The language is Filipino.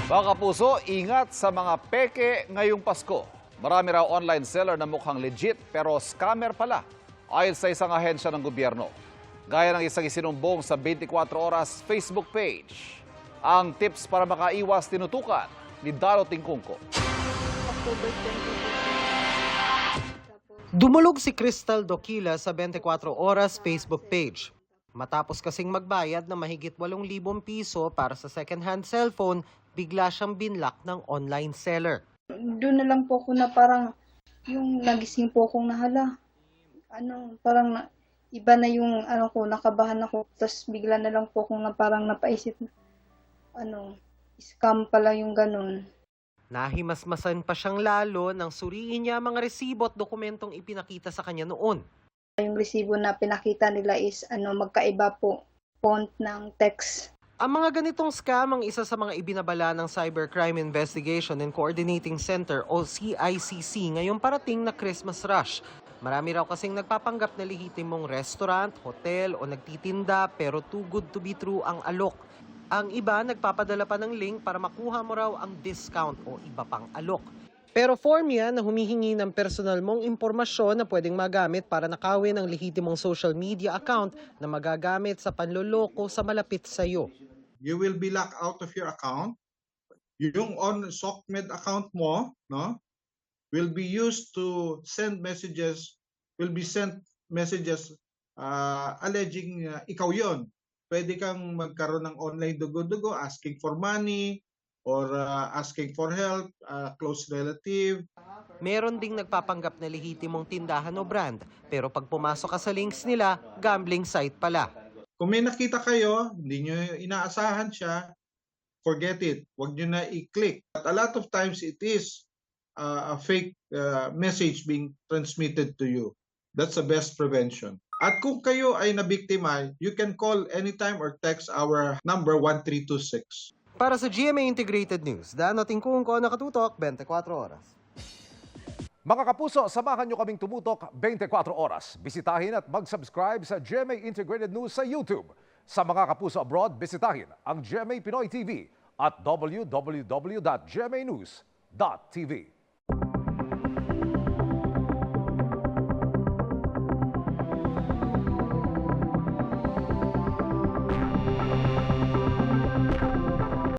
Mga kapuso, ingat sa mga peke ngayong Pasko. Marami raw online seller na mukhang legit pero scammer pala ayon sa isang ahensya ng gobyerno. Gaya ng isang isinumbong sa 24 Oras Facebook page. Ang tips para makaiwas tinutukan ni Daro Tingkungko. Dumulog si Crystal Doquila sa 24 Oras Facebook page. Matapos kasing magbayad na mahigit 8,000 piso para sa second-hand cellphone, bigla siyang binlock ng online seller. Doon na lang po ako na parang yung nagising po akong nahala. Parang iba na yung nakabahan ako. Tapos bigla na lang po akong parang napaisip na scam pala yung ganun. Nahimasmasan pa siyang lalo nang suriin niya mga resibo at dokumentong ipinakita sa kanya noon. Yung resibo na pinakita nila is magkaiba po, font ng text. Ang mga ganitong scam ang isa sa mga ibinabala ng Cybercrime Investigation and Coordinating Center o CICC ngayong parating na Christmas rush. Marami raw kasing nagpapanggap na lehitimong restaurant, hotel o nagtitinda pero too good to be true ang alok. Ang iba nagpapadala pa ng link para makuha mo raw ang discount o iba pang alok. Pero form yan na humihingi ng personal mong impormasyon na pwedeng magamit para nakawin ang lehitimong social media account na magagamit sa panloloko sa malapit sa iyo. You will be locked out of your account. Yung on SOCMED account mo, no, will be used to send messages, alleging ikaw yon. Pwede kang magkaroon ng online dugo-dugo, asking for money, or asking for help, close relative. Meron ding nagpapanggap na lehitimong tindahan o brand, pero pag pumasok ka sa links nila, gambling site pala. Kung may nakita kayo, hindi nyo inaasahan siya, forget it. Huwag nyo na i-click. But a lot of times it is a fake message being transmitted to you. That's the best prevention. At kung kayo ay nabiktima, you can call anytime or text our number 1326. Para sa GMA Integrated News, Dano Tingkungko, nakatutok 24 oras. Mga kapuso, samahan nyo kaming tumutok 24 oras. Bisitahin at mag-subscribe sa GMA Integrated News sa YouTube. Sa mga kapuso abroad, bisitahin ang GMA Pinoy TV at www.gmanews.tv.